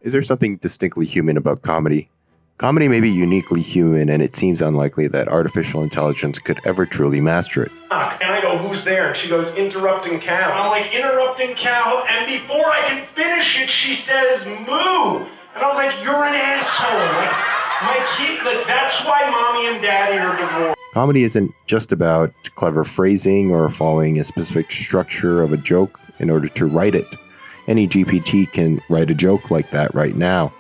Is there something distinctly human about comedy? Comedy may be uniquely human, and it seems unlikely that artificial intelligence could ever truly master it. And I go, who's there? And she goes, interrupting cow. And I'm like, interrupting cow? And before I can finish it, she says, moo. And I was like, you're an asshole. Like, my kid, like, that's why mommy and daddy are divorced. Comedy isn't just about clever phrasing or following a specific structure of a joke in order to write it. Any GPT can write a joke like that right now.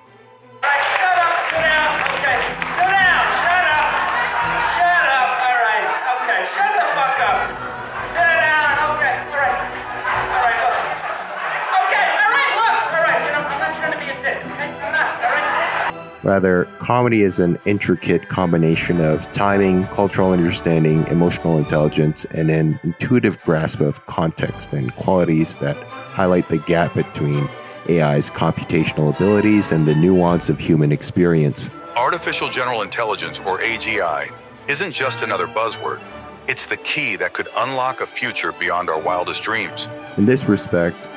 Rather, comedy is an intricate combination of timing, cultural understanding, emotional intelligence, and an intuitive grasp of context and qualities that highlight the gap between AI's computational abilities and the nuance of human experience. Artificial General Intelligence, or AGI, isn't just another buzzword. It's the key that could unlock a future beyond our wildest dreams. In this respect,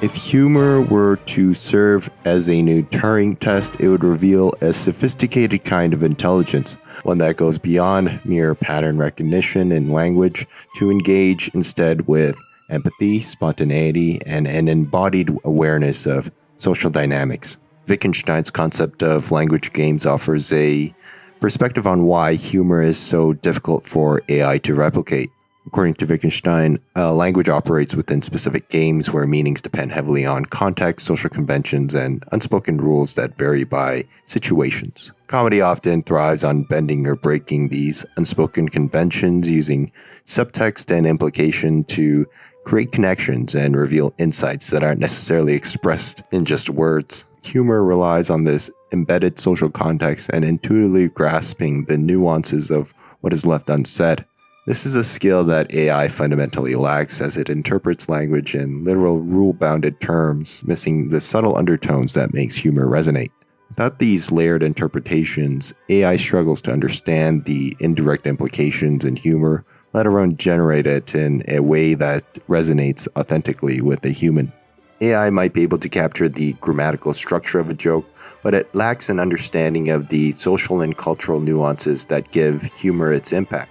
if humor were to serve as a new Turing test, it would reveal a sophisticated kind of intelligence, one that goes beyond mere pattern recognition in language to engage instead with empathy, spontaneity, and an embodied awareness of social dynamics. Wittgenstein's concept of language games offers a perspective on why humor is so difficult for AI to replicate. According to Wittgenstein, language operates within specific games where meanings depend heavily on context, social conventions, and unspoken rules that vary by situations. Comedy often thrives on bending or breaking these unspoken conventions, using subtext and implication to create connections and reveal insights that aren't necessarily expressed in just words. Humor relies on this embedded social context and intuitively grasping the nuances of what is left unsaid. This is a skill that AI fundamentally lacks, as it interprets language in literal rule-bounded terms, missing the subtle undertones that makes humor resonate. Without these layered interpretations, AI struggles to understand the indirect implications in humor, let alone generate it in a way that resonates authentically with a human. AI might be able to capture the grammatical structure of a joke, but it lacks an understanding of the social and cultural nuances that give humor its impact.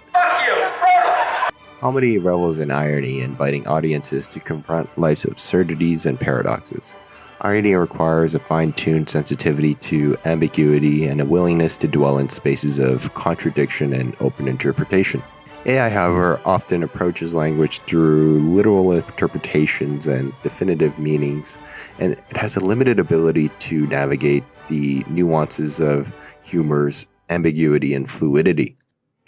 Comedy revels in irony, inviting audiences to confront life's absurdities and paradoxes. Irony requires a fine-tuned sensitivity to ambiguity and a willingness to dwell in spaces of contradiction and open interpretation. AI, however, often approaches language through literal interpretations and definitive meanings, and it has a limited ability to navigate the nuances of humor's ambiguity and fluidity.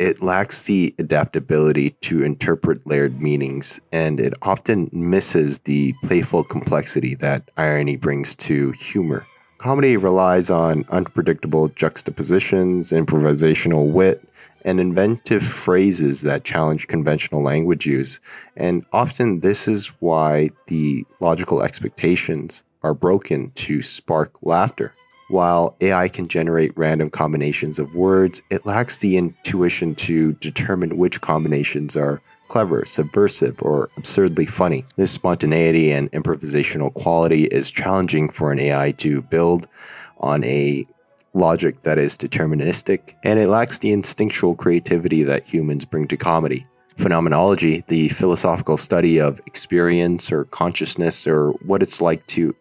It lacks the adaptability to interpret layered meanings, and it often misses the playful complexity that irony brings to humor. Comedy relies on unpredictable juxtapositions, improvisational wit, and inventive phrases that challenge conventional language use, and often this is why the logical expectations are broken to spark laughter. While AI can generate random combinations of words, it lacks the intuition to determine which combinations are clever, subversive, or absurdly funny. This spontaneity and improvisational quality is challenging for an AI to build on a logic that is deterministic, and it lacks the instinctual creativity that humans bring to comedy. Phenomenology, the philosophical study of experience or consciousness or what it's like to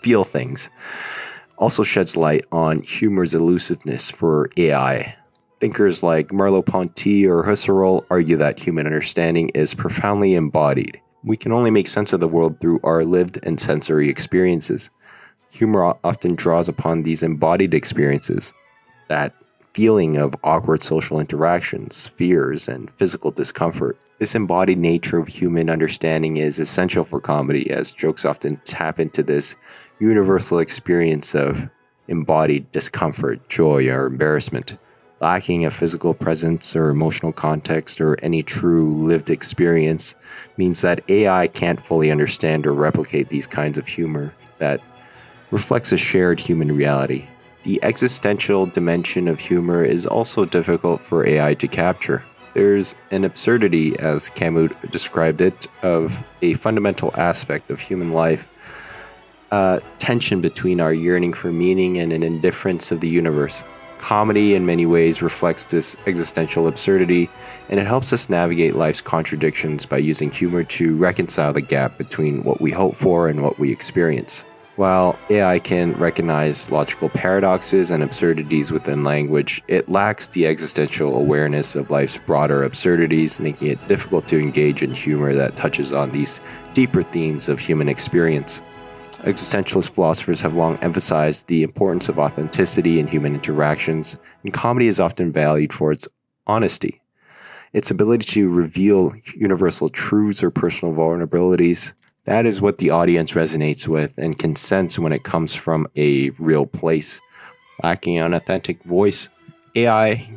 feel things, also sheds light on humor's elusiveness for AI. Thinkers like Merleau-Ponty or Husserl argue that human understanding is profoundly embodied. We can only make sense of the world through our lived and sensory experiences. Humor often draws upon these embodied experiences, that feeling of awkward social interactions, fears, and physical discomfort. This embodied nature of human understanding is essential for comedy, as jokes often tap into this universal experience of embodied discomfort, joy, or embarrassment. Lacking a physical presence or emotional context or any true lived experience means that AI can't fully understand or replicate these kinds of humor that reflects a shared human reality. The existential dimension of humor is also difficult for AI to capture. There's an absurdity, as Camus described it, of a fundamental aspect of human life a tension between our yearning for meaning and an indifference of the universe. Comedy in many ways reflects this existential absurdity, and it helps us navigate life's contradictions by using humor to reconcile the gap between what we hope for and what we experience. While AI can recognize logical paradoxes and absurdities within language, it lacks the existential awareness of life's broader absurdities, making it difficult to engage in humor that touches on these deeper themes of human experience. Existentialist philosophers have long emphasized the importance of authenticity in human interactions, and comedy is often valued for its honesty. Its ability to reveal universal truths or personal vulnerabilities. That is what the audience resonates with and can sense when it comes from a real place. Lacking an authentic voice, AI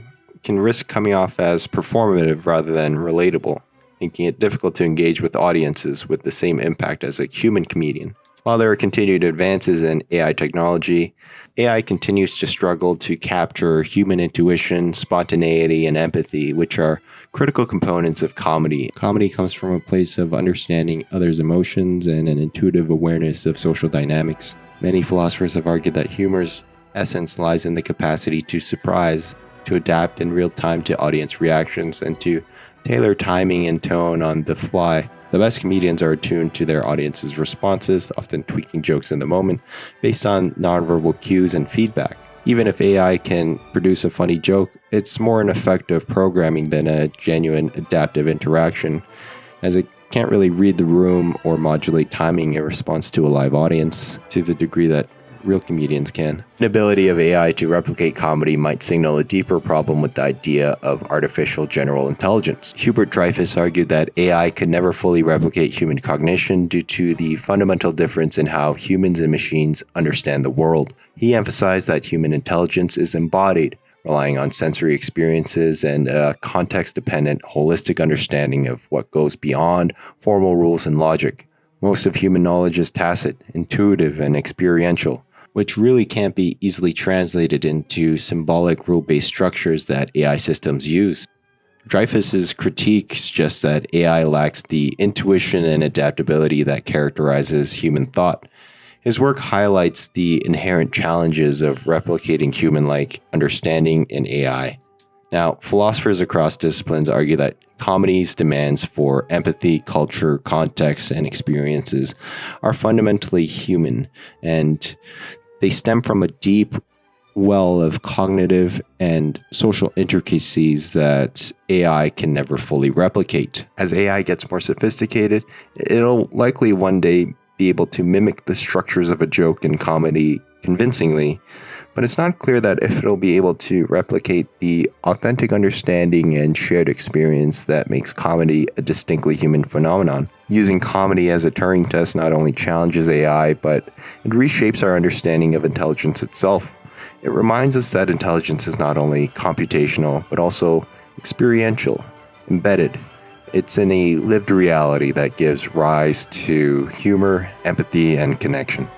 can risk coming off as performative rather than relatable, making it difficult to engage with audiences with the same impact as a human comedian. While there are continued advances in AI technology, AI continues to struggle to capture human intuition, spontaneity, and empathy, which are critical components of comedy. Comedy comes from a place of understanding others' emotions and an intuitive awareness of social dynamics. Many philosophers have argued that humor's essence lies in the capacity to surprise, to adapt in real time to audience reactions, and to tailor timing and tone on the fly. The best comedians are attuned to their audience's responses, often tweaking jokes in the moment based on nonverbal cues and feedback. Even if AI can produce a funny joke, it's more an effect of programming than a genuine adaptive interaction, as it can't really read the room or modulate timing in response to a live audience to the degree that real comedians can. The ability of AI to replicate comedy might signal a deeper problem with the idea of artificial general intelligence. Hubert Dreyfus argued that AI could never fully replicate human cognition due to the fundamental difference in how humans and machines understand the world. He emphasized that human intelligence is embodied, relying on sensory experiences and a context-dependent, holistic understanding of what goes beyond formal rules and logic. Most of human knowledge is tacit, intuitive, and experiential, which really can't be easily translated into symbolic rule-based structures that AI systems use. Dreyfus's critique suggests that AI lacks the intuition and adaptability that characterizes human thought. His work highlights the inherent challenges of replicating human-like understanding in AI. Now, philosophers across disciplines argue that comedy's demands for empathy, culture, context, and experiences are fundamentally human, and they stem from a deep well of cognitive and social intricacies that AI can never fully replicate. As AI gets more sophisticated, it'll likely one day be able to mimic the structures of a joke in comedy convincingly, but it's not clear that if it'll be able to replicate the authentic understanding and shared experience that makes comedy a distinctly human phenomenon. Using comedy as a Turing test not only challenges AI, but it reshapes our understanding of intelligence itself. It reminds us that intelligence is not only computational, but also experiential, embedded. It's in a lived reality that gives rise to humor, empathy, and connection.